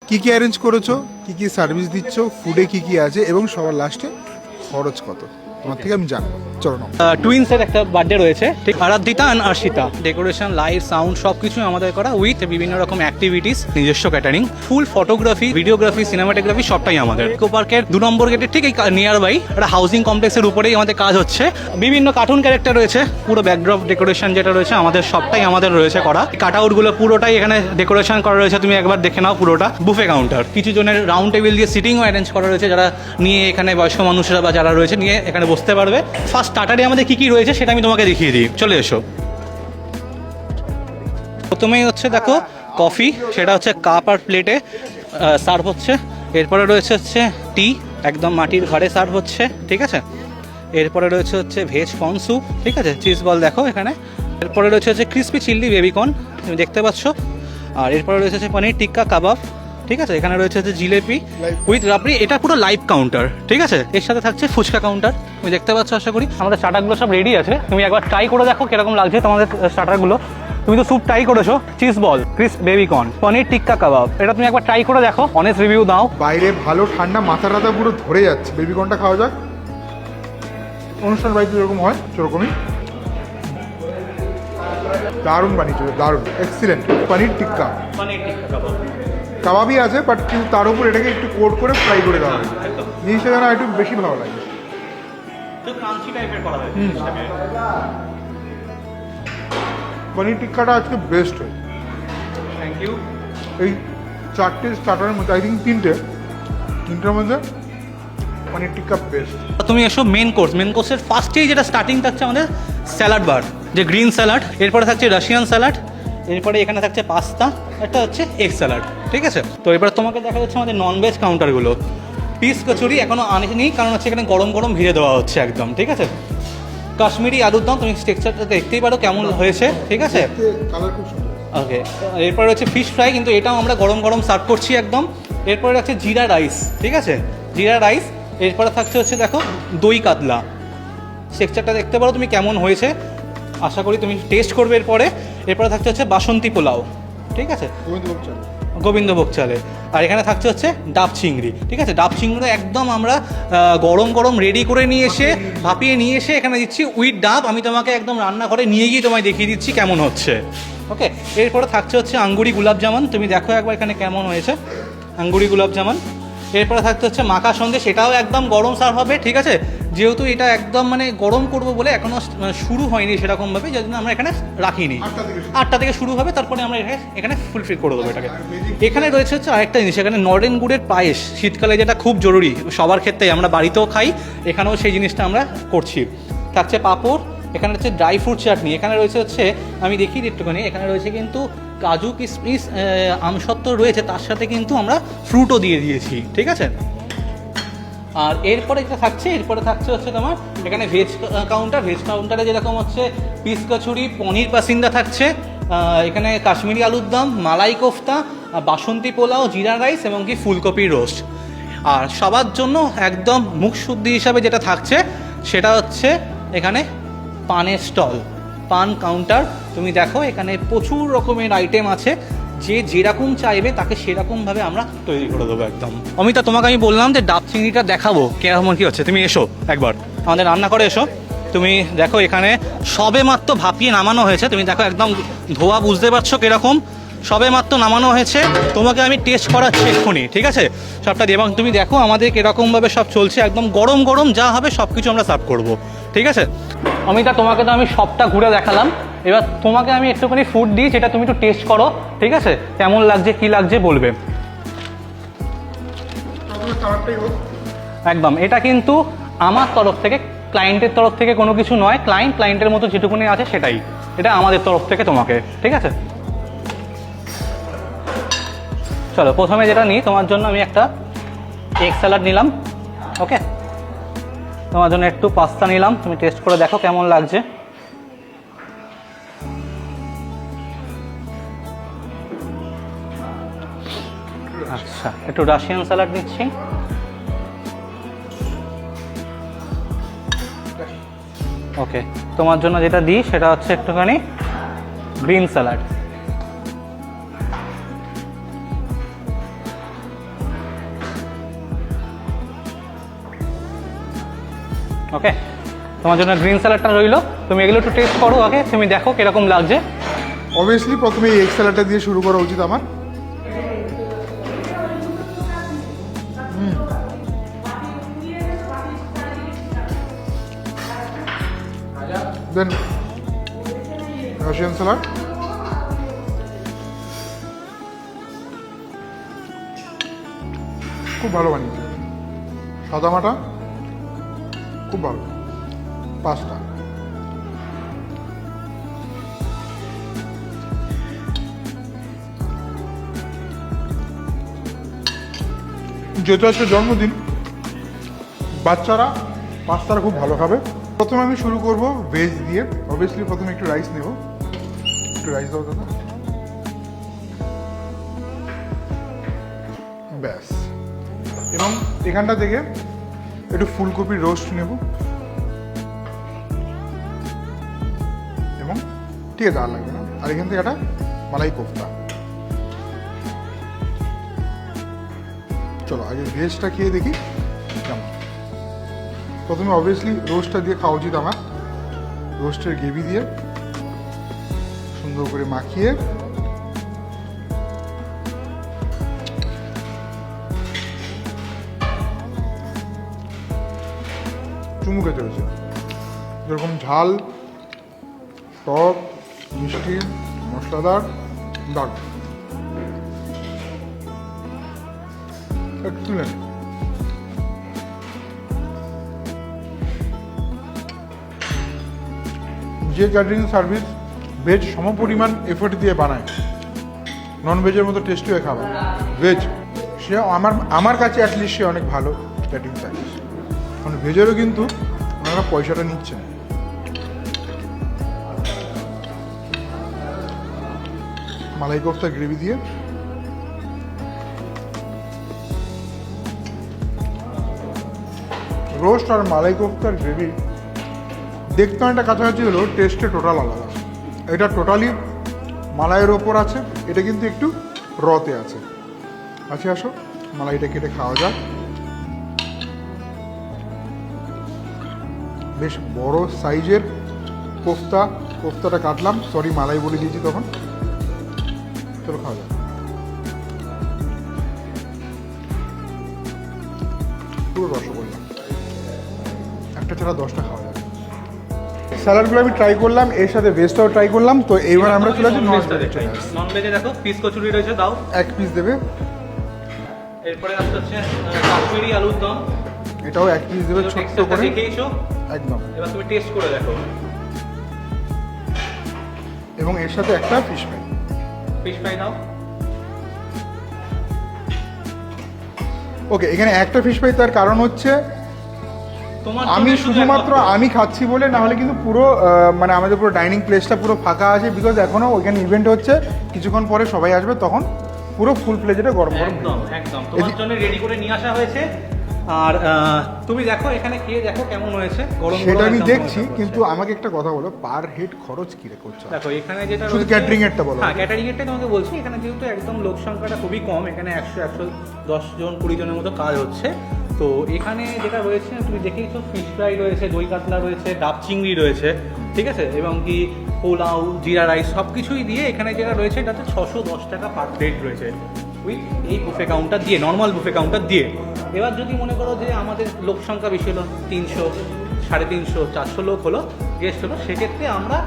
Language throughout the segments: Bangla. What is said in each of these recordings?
কি কি অ্যারেঞ্জ করেছো, কি কি সার্ভিস দিচ্ছ, ফুডে কি কি আছে এবং সবার লাস্টে খরচ কত তোমার থেকে আমি জানবো। চলো না। টুইন্সের একটা বার্থডে রয়েছে, ঠিক, আরাধিতা অ্যান্ড আর্শিতা। ডেকোরেশন, লাইট, সাউন্ড সব কিছু আমাদের করা, উইথ বিভিন্ন রকম অ্যাক্টিভিটিস, নিজস্ব ক্যাটারিং, ফুল ফটোগ্রাফি, ভিডিওগ্রাফি, সিনেমাটোগ্রাফি সবটাই আমাদের। ইকো পার্কের 2 নম্বর গেটের ঠিক এই নিয়ার বাই একটা হাউজিং কমপ্লেক্সের উপরেই আমাদের কাজ হচ্ছে। বিভিন্ন কার্টুন ক্যারেক্টার রয়েছে, পুরো ব্যাকড্রপ ডেকোরেশন যেটা রয়েছে আমাদের সবটাই আমাদের রয়েছে করা। কাট আউটগুলো পুরোটাই এখানে ডেকোরেশন করা রয়েছে, তুমি একবার দেখে নাও পুরোটা। বুফে কাউন্টার, কিছু জনের রাউন্ড টেবিল দিয়ে সিটিংও অ্যারেঞ্জ করা রয়েছে, যারা নিয়ে এখানে বয়স্ক মানুষরা বা যারা রয়েছে নিয়ে এখানে বসতে পারবে। ফার্স্ট স্টার্টারে আমাদের কি কি রয়েছে সেটা আমি তোমাকে দেখিয়ে দিই, চলে এসো। প্রথমেই হচ্ছে দেখো কফি, সেটা হচ্ছে কাপ আর প্লেটে সার্ভ হচ্ছে। এরপরে রয়েছে হচ্ছে টি, একদম মাটির ঘরে সার্ভ হচ্ছে, ঠিক আছে। এরপরে রয়েছে হচ্ছে ভেজ কর্ন স্যুপ, ঠিক আছে, চিজ বল দেখো এখানে। এরপরে রয়েছে হচ্ছে ক্রিসপি চিলি বেবিকর্ন, তুমি দেখতে পাচ্ছ। আর এরপরে রয়েছে হচ্ছে পনির টিক্কা কাবাব, ঠিক আছে। এখানে রয়েছে হচ্ছে জিলেপি উইথ রাবড়ি, এটা পুরো লাইভ কাউন্টার, ঠিক আছে। এর সাথে থাকছে ফুচকা কাউন্টার, তুমি দেখতে পাচ্ছ। আশা করি আমাদের স্টার্টারগুলো সব রেডি আছে, তুমি একবার ট্রাই করে দেখো কিরকম লাগছে তোমাদের স্টার্টারগুলো। তুমি তো স্যুপ ট্রাই করেছো, cheese ball, crisp baby corn, paneer tikka কাবাব, এটা তুমি একবার ট্রাই করে দেখো, অনেস্ট রিভিউ দাও। বাইরে ভালো ঠান্ডা, মাথা টাথা পুরো ধরে যাচ্ছে। বেবিকর্নটা খাওয়া যাক। অনুষ্ঠান বাড়িতে যেরকম হয় সেরকমই দারুণ বানিয়েছে, দারুণ, এক্সিলেন্ট। পনির টিক্কা কাবাবই আছে, বাট কিন্তু তার উপর এটাকে একটু কোট করে ফ্রাই করে দেওয়া হয়, জিনিসটা যেন একটু বেশি ভালো লাগে। পনির টিক্কাটা আজকে বেস্ট হয়। Thank you. এই 4টে স্টার্টারের মধ্যে, আই থিঙ্ক 3টের মধ্যে পনির টিক্কা বেস্ট। তুমি এসো মেন কোর্স। মেন কোর্সের ফার্স্টেই যেটা স্টার্টিং থাকছে আমাদের স্যালাড বার, যে গ্রিন স্যালাড। এরপরে থাকছে রাশিয়ান স্যালাড। এরপরে এখানে থাকছে পাস্তা, একটা হচ্ছে এগ স্যালাড, ঠিক আছে। তো এবার তোমাকে দেখা যাচ্ছে আমাদের ননভেজ কাউন্টারগুলো। পিস কচুরি এখনও আনেনি, কারণ হচ্ছে এখানে গরম গরম ভিড়ে দেওয়া হচ্ছে একদম, ঠিক আছে। কাশ্মীরি আলুর দম, তুমি টেক্সচারটা দেখতেই পারো কেমন হয়েছে, ঠিক আছে। কালার খুব সুন্দর। ওকে, এরপরে হচ্ছে ফিশ ফ্রাই, কিন্তু এটাও আমরা গরম গরম সার্ভ করছি একদম। এরপরে রাখছে জিরা রাইস, ঠিক আছে, জিরা রাইস। এরপরে থাকছে হচ্ছে দেখো দই কাতলা, টেক্সচারটা দেখতে পারো তুমি কেমন হয়েছে, আশা করি তুমি টেস্ট করবে এরপরে। এরপরে থাকছে হচ্ছে বাসন্তী পোলাও, ঠিক আছে, গোবিন্দভোগ চালে। আর এখানে থাকছে হচ্ছে ডাব চিংড়ি, ঠিক আছে। ডাব চিংড়ি একদম আমরা গরম গরম রেডি করে নিয়ে এসে, ভাপিয়ে নিয়ে এসে এখানে দিচ্ছি উইথ ডাব। আমি তোমাকে একদম রান্নাঘরে নিয়ে গিয়ে তোমায় দেখিয়ে দিচ্ছি কেমন হচ্ছে, ওকে। এরপরে থাকছে হচ্ছে আঙ্গুরি গুলাব জামান, তুমি দেখো একবার এখানে কেমন হয়েছে আঙ্গুরি গুলাব জামান। এরপরে থাকতে হচ্ছে মাখা সন্দেশ, সেটাও একদম গরম সার্ভ হবে, ঠিক আছে। যেহেতু এটা একদম মানে গরম করবো বলে এখনও শুরু হয়নি সেরকমভাবে, যার জন্য আমরা এখানে রাখিনি। 8টা থেকে শুরু হবে, তারপরে আমরা এখানে ফুলফিল করে দেবো এটাকে। এখানে রয়েছে হচ্ছে আরেকটা জিনিস, এখানে নরেন গুড়ের পায়েস, শীতকালে যেটা খুব জরুরি সবার ক্ষেত্রেই, আমরা বাড়িতেও খাই, এখানেও সেই জিনিসটা আমরা করছি। থাকছে পাঁপড়, এখানে হচ্ছে ড্রাই ফ্রুট চাটনি, এখানে রয়েছে হচ্ছে, আমি দেখি একটুখানি, এখানে রয়েছে কিন্তু কাজু কিশমিশ আমসত্ত্ব রয়েছে, তার সাথে কিন্তু আমরা ফ্রুটও দিয়ে দিয়েছি, ঠিক আছে। আর এরপরে যেটা থাকছে, এরপরে থাকছে হচ্ছে তোমার এখানে ভেজ কাউন্টার। ভেজ কাউন্টারে যেরকম হচ্ছে পিস কচুরি, পনির পাসিন্দা থাকছে, এখানে কাশ্মীরি আলুর দম, মালাই কোফতা, বাসন্তী পোলাও, জিরা রাইস এবং কি ফুলকপির রোস্ট। আর সবার জন্য একদম মুখ শুদ্ধি হিসাবে যেটা থাকছে সেটা হচ্ছে এখানে পানের স্টল, পান কাউন্টার। তুমি দেখো এখানে প্রচুর রকমের আইটেম আছে, যে যেরকম চাইবে তাকে সেরকমভাবে আমরা তৈরি করে দেবো একদম। অমিতা, তোমাকে আমি বললাম যে ডাব চিংড়িটা দেখাবো কেমন কী হচ্ছে, তুমি এসো একবার আমাদের রান্না করে এসো। তুমি দেখো এখানে সবে মাত্র ভাপিয়ে নামানো হয়েছে, তুমি দেখো একদম ধোয়া, বুঝতে পারছো কীরকম, সবে মাত্র নামানো হয়েছে। তোমাকে আমি টেস্ট করাচ্ছি এক্ষুনি, ঠিক আছে, সবটা দিয়ে। এবং তুমি দেখো আমাদের কীরকমভাবে সব চলছে, একদম গরম গরম যা হবে সব কিছু আমরা সার্ভ করবো, ঠিক আছে। অমিতা, তোমাকে তো আমি সবটা ঘুরে দেখালাম, এবার তোমাকে আমি একটুখানি ফুড দিই, সেটা তুমি একটু টেস্ট করো, ঠিক আছে, কেমন লাগছে কী লাগছে বলবে একদম। এটা কিন্তু আমার তরফ থেকে, ক্লায়েন্টের তরফ থেকে কোনো কিছু নয়, ক্লায়েন্টের মতো যেটুকুনি আছে সেটাই, এটা আমাদের তরফ থেকে তোমাকে, ঠিক আছে। চলো প্রথমে যেটা নিই, তোমার জন্য আমি একটা এগ স্যালাড নিলাম, ওকে। তোমার জন্য একটু পাস্তা নিলাম, তুমি টেস্ট করে দেখো কেমন লাগছে। আচ্ছা, একটু রাশিয়ান স্যালাড নিচ্ছি, ওকে। তোমার জন্য যেটা দিই সেটা হচ্ছে একটুখানি গ্রিন স্যালাড, ওকে, তোমার জন্য গ্রিন স্যালাডটা রইলো, তুমি এগুলো একটু টেস্ট করো আগে, তুমি দেখো কিরকম লাগছে। অবভিয়াসলি প্রথমে এই এগ স্যালাডটা দিয়ে শুরু করা উচিত আমার। দেন রাশিয়ান স্যালাড, খুব ভালো বানিয়েছে, সাদামাটা খুব ভালো। পাস্তা, যেহেতু আজকে জন্মদিন, বাচ্চারা পাস্তাটা খুব ভালো খাবে। প্রথমে আমি শুরু করব ভেজ দিয়ে। অবভিয়াসলি প্রথমে একটু রাইস নেব, একটু রাইস দাও দাদা, ব্যাস। এবং এখানটা থেকে একটু ফুলকপির রোস্ট নেব, এবং ঠিক আছে আর লাগবে না। আর এখান থেকে একটা মালাই কোফতা। চলো আগে ভেজটা খেয়ে দেখি কেমন। প্রথমে অবভিয়াসলি রোস্টটা দিয়ে খাওয়া উচিত আমার। রোস্টের গ্রেভি দিয়ে সুন্দর করে মাখিয়ে চুমু খেতে হয়েছে। যেরকম ঝাল, টক, মিষ্টি, মশলাদার, দারুণ। এক্সিলেন্ট। যে ক্যাটারিং সার্ভিস ভেজ সমপরিমাণ এফোর্ট দিয়ে বানায়, নন ভেজের মতো টেস্টি হয়ে খাবার, ভেজ সে আমার কাছে অ্যাটলিস্ট সে অনেক ভালো ক্যাটারিং সার্ভিস। মানে ভেজেরও কিন্তু ওনারা পয়সাটা নিচ্ছেন। মালাই কোফতা গ্রেভি দিয়ে রোস্ট আর মালাই কোফতার গ্রেভি দেখতে অনেকটা কাছাকাছি হলেও টেস্টে টোটাল আলাদা। এটা টোটালি মালাইয়ের ওপর আছে, এটা কিন্তু একটু রতে আছে। আচ্ছা আসো মালাইটা কেটে খাওয়া যাক। বেশ বড় সাইজের কোফতাটা কাটলাম, সরি মালাই বলে দিয়েছি তখন। চলো খাওয়া যাক। পুরো রসগোল্লা, একটা ছাড়া 10টা খাওয়া যাবে। স্যালাডগুলো আমি ট্রাই করলাম, এর সাথে ভেজটাও ট্রাই করলাম। তো এইবার আমরা চলে আসি নন ভেজে। দেখো পিস কচুরি রয়েছে, দাও এক পিস দেবে। এরপরে আসতে হচ্ছে কাশ্মীরি আলুর দম, এটাও এক পিস দেবে ছোট্ট করে। দেখেইছো একদম। এবার তুমি টেস্ট করে দেখো। এবং এর সাথে একটা ফিশ ফ্রাই দাও। ওকে, এখানে একটা ফিশ ফ্রাই, তার কারণ হচ্ছে আমি শুধুমাত্র আমি খাচ্ছি বলে, না হলে কিন্তু পুরো মানে আমাদের পুরো ডাইনিং প্লেসটা পুরো ফাঁকা আছে। বিকজ এখনো ওইখানে ইভেন্ট হচ্ছে, কিছুক্ষণ পরে সবাই আসবে, তখন পুরো ফুল প্লেজেটা গরম গরম একদম একদম তোমার জন্য রেডি করে নিয়ে আসা হয়েছে। আর তুমি দেখো এখানে খেয়ে দেখো কেমন হয়েছে, গরম সেটা আমি দেখছি। কিন্তু আমাকে একটা কথা বলো, পার হেড খরচ কি রে করছো? দেখো এখানে যেটা শুধু ক্যাটারিং এরটা বলো। হ্যাঁ ক্যাটারিং এরটাই তোমাকে বলছি। এখানে যেহেতু একদম লোক সংখ্যাটা খুবই কম, এখানে 110 জন 20 জনের মতো কাজ হচ্ছে। তো এখানে যেটা রয়েছে তুমি দেখেইছো, ফিশ ফ্রাই রয়েছে, দই কাতলা রয়েছে, ডাব চিংড়ি রয়েছে, ঠিক আছে, এবং কি পোলাও, জিরা রাইস সব কিছুই দিয়ে এখানে যেটা রয়েছে এটাতে 610 টাকা পার প্লেট রয়েছে, উইথ এই বুফে কাউন্টার দিয়ে, নর্মাল বুফে কাউন্টার দিয়ে। এবার যদি মনে করো যে আমাদের লোক সংখ্যা বেশি হলো, 300, 350, 400 লোক হলো, গেস্ট হলো, সেক্ষেত্রে আমরা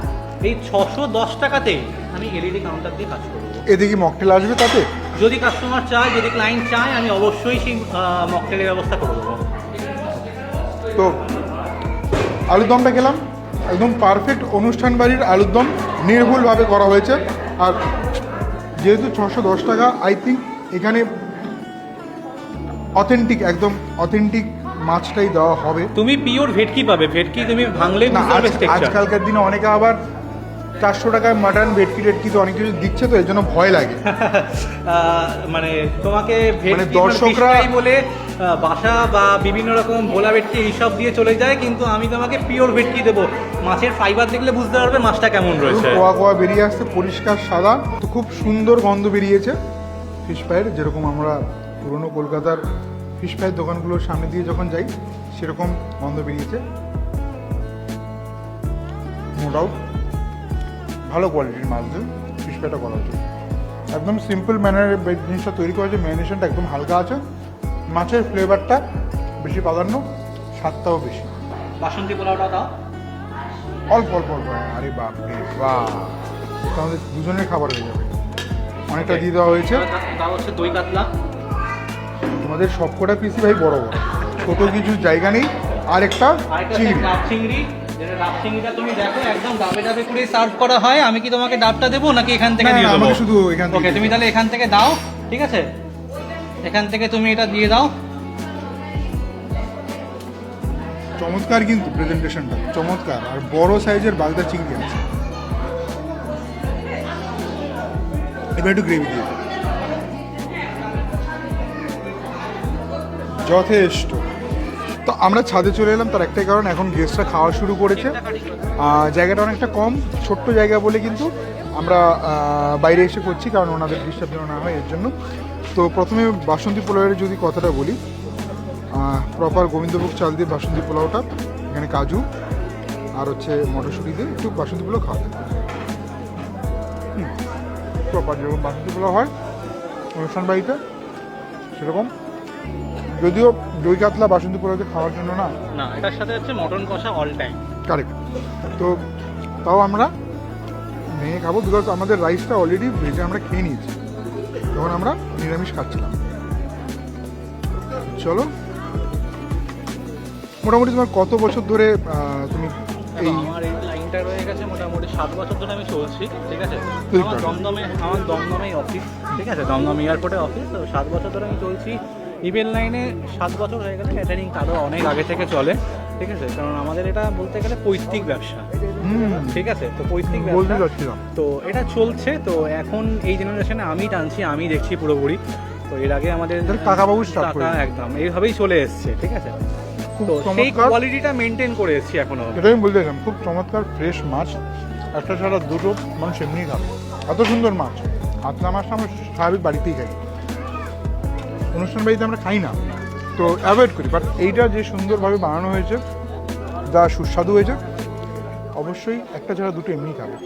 এই 610 টাকাতেই আমি এলইডি কাউন্টার দিয়ে কাজ করবো। এদিকে মকটেল আসবে তাতে? যদি কাস্টমার চায়, যদি ক্লায়েন্ট চায়, আমি অবশ্যই সেই মকটেলের ব্যবস্থা করে দেবো। তো আলুর দমটা খেলাম, একদম পারফেক্ট অনুষ্ঠান বাড়ির আলুর দম, নির্ভুলভাবে করা হয়েছে। আর যেহেতু 610 টাকা, আই থিঙ্ক এখানে অথেন্টিক, একদম অথেন্টিক মাছটাই দেওয়া হবে। তুমি পিওর ভেটকি পাবে, ভেটকি তুমি ভাঙলে না, আজকালকার দিনে অনেকে আবার 400 টাকায় মাটন, ভেটকি টেটকি তো অনেক কিছু দিচ্ছে, তো এর জন্য ভয় লাগে। মানে তোমাকে মানে দর্শকরা বলে বাসা বা বিভিন্ন রকম ভোলা ভেটকি এইসব দিয়ে চলে যায়, কিন্তু আমি তোমাকে পিওর ভেটকি দেবো। মাছের ফাইবার দেখলে বুঝতে পারবে মাছটা কেমন রয়েছে। কোয়া কোয়া বেরিয়ে আসছে, পরিষ্কার সাদা, তো খুব সুন্দর গন্ধ বেরিয়েছে ফিশ ফ্রাইয়ের। যেরকম আমরা পুরনো কলকাতার ফিশ ফ্রাইয়ের দোকানগুলোর সামনে দিয়ে যখন যাই, সেরকম গন্ধ বেরিয়েছে। নো ডাউট ভালো কোয়ালিটির মাছ দিয়ে ফিশ ফ্রাইটা করা হচ্ছে। একদম সিম্পল ম্যানারে জিনিসটা তৈরি করা হয়েছে, ম্যারিনেশনটা একদম হালকা আছে, মাছের ফ্লেভারটা বেশি প্রাধান্য, স্বাদটাও বেশি। বাসন্তী পোলাওটা দাও। অল্প অল্প অল্প, আরে বাপ রে বাহ, আমাদের দুজনের খাবার হয়ে যাবে। অনেকটা দিয়ে দেওয়া হয়েছে। দাও হচ্ছে দই কাতলা। তোমাদের সবকটা পিসি ভাই বড় বড়, ছোট কিছু জায়গা নেই। আর একটা চিংড়ি, ডাব চিংড়ি, যেটা ডাব চিংড়িটা তুমি দেখো একদম ডাবে ডাবে করে সার্ভ করা হয়। আমি কি তোমাকে ডাবটা দেবো নাকি এখান থেকে দিয়ে দেবো? আমাকে শুধু এখান থেকে। ওকে, তুমি তাহলে এখান থেকে দাও, ঠিক আছে? এখান থেকে তুমি এটা দিয়ে দাও। চমৎকার, কিন্তু প্রেজেন্টেশনটা চমৎকার। আর বড় সাইজের বাগদা চিংড়ি আছে। এবার একটু গ্রেভি দিয়ে দাও। যথেষ্ট। তো আমরা ছাদে চলে এলাম, তার একটাই কারণ, এখন গেস্টরা খাওয়া শুরু করেছে। জায়গাটা অনেকটা কম, ছোট্ট জায়গা বলে কিন্তু আমরা বাইরে এসে করছি, কারণ ওনাদের ডিস্টার্ব যেন না হয় এর জন্য। তো প্রথমে বাসন্তী পোলাওয়ের যদি কথাটা বলি, প্রপার গোবিন্দভোগ চাল দিয়ে বাসন্তী পোলাওটা, এখানে কাজু আর হচ্ছে মটরশুঁটি দিয়ে একটু বাসন্তী পোলাও খাওয়া যায়। প্রপার যেরকম বাসন্তী পোলাও হয় অনুষ্ঠান বাড়িতে সেরকম, যদিও দই কাতলা বাসন্তী পোলাওতে খাওয়ার জন্য না, না, এটার সাথে হচ্ছে মটন কষা অল টাইম। কারেক্ট। তো তাও আমরা ভেঙে খাবো, বিকজ আমাদের রাইসটা অলরেডি ভেজে আমরা খেয়ে নিয়েছি, তখন আমরা নিরামিষ খাচ্ছিলাম। চলো, মোটামুটি তোমার কত বছর ধরে তুমি এই আমার এই লাইনটা রয়ে গেছে মোটামুটি 7 বছর ধরে আমি চলছি, ঠিক আছে? ঠিক আমার দমদমেই অফিস, ঠিক আছে? দমদম এয়ারপোর্টে অফিস। তো 7 বছর ধরে আমি চলছি ইভেন্ট লাইনে। 7 বছর হয়ে গেছে, ক্যাটারিং আরও অনেক আগে থেকে চলে, ঠিক আছে? কারণ আমাদের এটা বলতে গেলে পৈতৃক ব্যবসা, ঠিক আছে? তো পৈতৃক বলতে ব্যবসা, যাচ্ছিলাম। তো এটা চলছে। তো এখন এই জেনারেশনে আমি টানছি, আমি দেখছি পুরোপুরি। তো এর আগে আমাদের কাকাবাবু স্টার্ট কাকা করে একদম এইভাবেই চলে এসছে, ঠিক আছে? খুব তো সেই চমৎকার, কোয়ালিটিটা মেনটেন করে এসছি এখনো। এটাই আমি বলতে চাইলাম, খুব চমৎকার ফ্রেশ মাছ, একটা ছাড়া দুটো মানুষ এমনি খাবে, এত সুন্দর মাছ। কাতলা মাছটা আমরা স্বাভাবিক বাড়িতেই খাই, অনুষ্ঠান বাড়িতে আমরা খাই না, তো অ্যাভয়েড করি। বাট এইটা যে সুন্দরভাবে বানানো হয়েছে, যা সুস্বাদু হয়েছে, অবশ্যই একটা ছাড়া দুটো এমনি খাবে।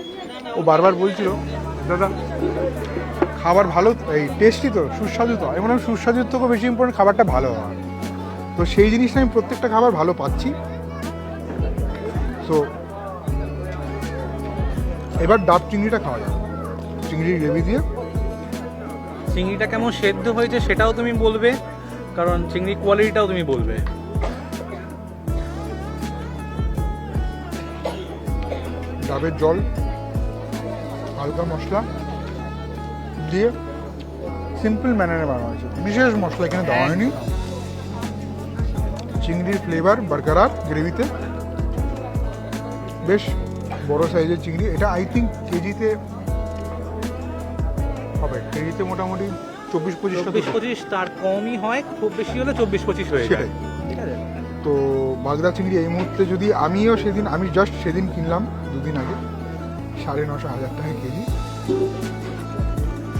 ও বারবার বলছিল, দাদা খাবার ভালো, এই টেস্টি তো, সুস্বাদু তো। আমি মনে হয় সুস্বাদুর থেকেও বেশি ইম্পর্টেন্ট খাবারটা ভালো হয়। তো সেই জিনিসটা আমি প্রত্যেকটা খাবার ভালো পাচ্ছি। তো এবার ডাব চিংড়িটা খাওয়া যাবে, চিংড়ির গ্রেভি দিয়ে। চিংড়িটা কেমন সেদ্ধ হয়েছে সেটাও তুমি বলবে, কারণ চিংড়ি কোয়ালিটিটাও তুমি বলবে। ডাবের জল, হালকা মশলা দিয়ে সিম্পল ম্যানারে বানানো হয়েছে, বিশেষ মশলা এখানে দেওয়া হয়নি। চিংড়ির ফ্লেভার বরকরার গ্রেভিতে, বেশ বড় সাইজের চিংড়ি। এটা আই থিঙ্ক কেজিতে হবে, কেজিতে মোটামুটি 24-25 তার কমই হয়, খুব বেশি হলে 24-25 হয়ে যায়, সেটাই। ঠিক আছে? তো বাগদা চিংড়ি এই মুহূর্তে যদি আমিও সেদিন, আমি জাস্ট সেদিন কিনলাম 2 দিন আগে, 950-1000 টাকা কেজি।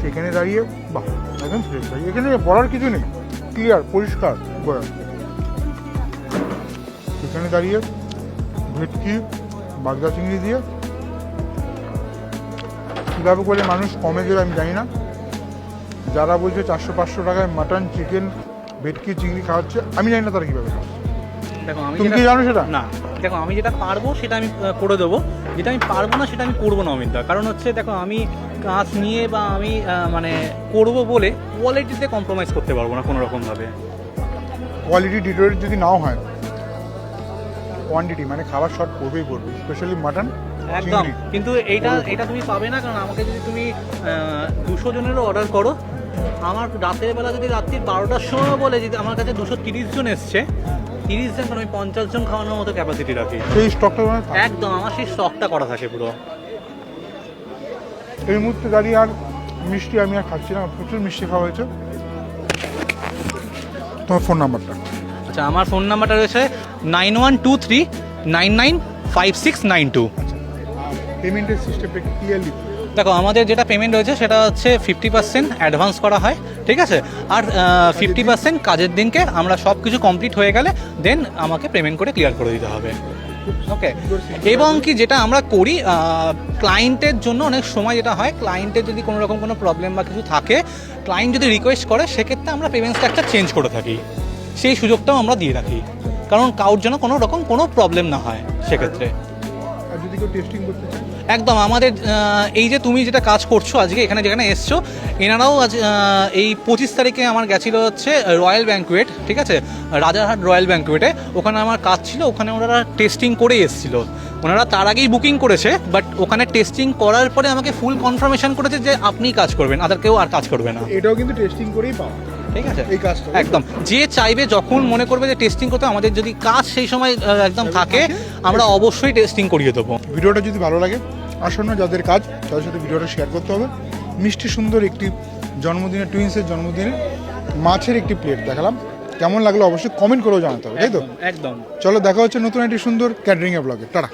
সেখানে দাঁড়িয়ে বাহ, একদম ফ্রেশ ভাই, এখানে বলার কিছু নেই, ক্লিয়ার পরিষ্কার বলা। সেখানে দাঁড়িয়ে ভেটকি বাগদা চিংড়ি দিয়ে কীভাবে করে মানুষ কমে দেবে আমি জানি না। যারা বলছে 400-500 টাকায় মাটন, চিকেন, ভেটকি, চিংড়ি খাওয়াচ্ছে, আমি জানি না তারা কীভাবে খাচ্ছে। দেখো আমি তুমি কি জানো সেটা? না, দেখো আমি যেটা পারবো সেটা আমি করে দেবো, যেটা আমি পারবো না সেটা আমি করবো না অমিতদা। কারণ হচ্ছে দেখো, আমি কাজ নিয়ে বা আমি মানে করবো বলে কোয়ালিটিতে কম্প্রোমাইজ করতে পারবো না কোনো রকমভাবে। কোয়ালিটি ডিটোরিয়েট যদি নাও হয়, কোয়ান্টিটি মানে খাবার শর্ট করবেই করবে, স্পেশালি মাটন, একদম। কিন্তু এটা তুমি পাবে না, কারণ আমাকে যদি তুমি 200 জনেরও অর্ডার করো, আমার রাতের বেলা যদি রাত্রির 12টার সময় বলে যদি আমার কাছে 230 জন এসছে, 30 জন, কারণ আমি 50 জন খাওয়ানোর মতো ক্যাপাসিটি রাখি। সেই স্টকটা মানে একদম আমার সেই স্টকটা করা থাকে পুরো। এই মুহূর্তে দাঁড়িয়ে আর মিষ্টি আমি আর খাচ্ছি না, প্রচুর মিষ্টি খাওয়া হয়েছে। তোমার ফোন নাম্বারটা? আচ্ছা, আমার ফোন নাম্বারটা রয়েছে 9123995692। পেমেন্টের সিস্টেমটা ক্লিয়ারলি দেখো, আমাদের যেটা পেমেন্ট রয়েছে সেটা হচ্ছে 50% অ্যাডভান্স করা হয়, ঠিক আছে? আর 50% কাজের দিনকে আমরা সব কিছু কমপ্লিট হয়ে গেলে দেন আমাকে পেমেন্ট করে ক্লিয়ার করে দিতে হবে। ওকে সুন্দর simple এবং আছে। কি যেটা আমরা করি ক্লায়েন্টের জন্য অনেক সময় যেটা হয় ক্লায়েন্টের যদি কোনো রকম কোনো প্রবলেম বা কিছু থাকে ক্লায়েন্ট যদি রিকোয়েস্ট করে সেক্ষেত্রে আমরা পেমেন্ট স্ট্রাকচার চেঞ্জ করে থাকি সেই সুযোগটাও আমরা দিয়ে রাখি কারণ কারোর জন্য কোনো রকম কোনো প্রবলেম না হয় সেক্ষেত্রে আর যদি কেউ টেস্টিং করতে চায় একদম আমাদের এই যে তুমি যেটা কাজ করছো আজকে এখানে যেখানে এসছো এনারাও আজ এই 25 তারিখে আমার গেছিলো হচ্ছে রয়্যাল ব্যাঙ্কুয়েট, ঠিক আছে, রাজারহাট রয়্যাল ব্যাঙ্কুয়েটে, ওখানে আমার কাজ ছিল, ওখানে ওনারা টেস্টিং করে এসেছিলো। ওনারা তার আগেই বুকিং করেছে, বাট ওখানে টেস্টিং করার পরে আমাকে ফুল কনফার্মেশন করেছে যে আপনিই কাজ করবেন, আদার কেউ আর কাজ করবে না। এটাও কিন্তু টেস্টিং করেই পাওয়া, ঠিক আছে, এই কাজটা একদম যে চাইবে যখন মনে করবে যে টেস্টিং করতে, আমাদের যদি কাজ সেই সময় একদম থাকে আমরা অবশ্যই টেস্টিং করিয়ে দেবো। ভিডিওটা যদি ভালো লাগে আসন্ন যাদের কাজ তাদের সাথে ভিডিওটা শেয়ার করতে হবে। মিষ্টি সুন্দর একটি জন্মদিনে, টুইন্সের জন্মদিনে মাছের একটি প্লেট দেখালাম, কেমন লাগলো অবশ্যই কমেন্ট করেও জানাতে হবে, তাই তো? একদম। চলো দেখা হচ্ছে নতুন একটি সুন্দর ক্যাটারিং এর ব্লগে। টাটা।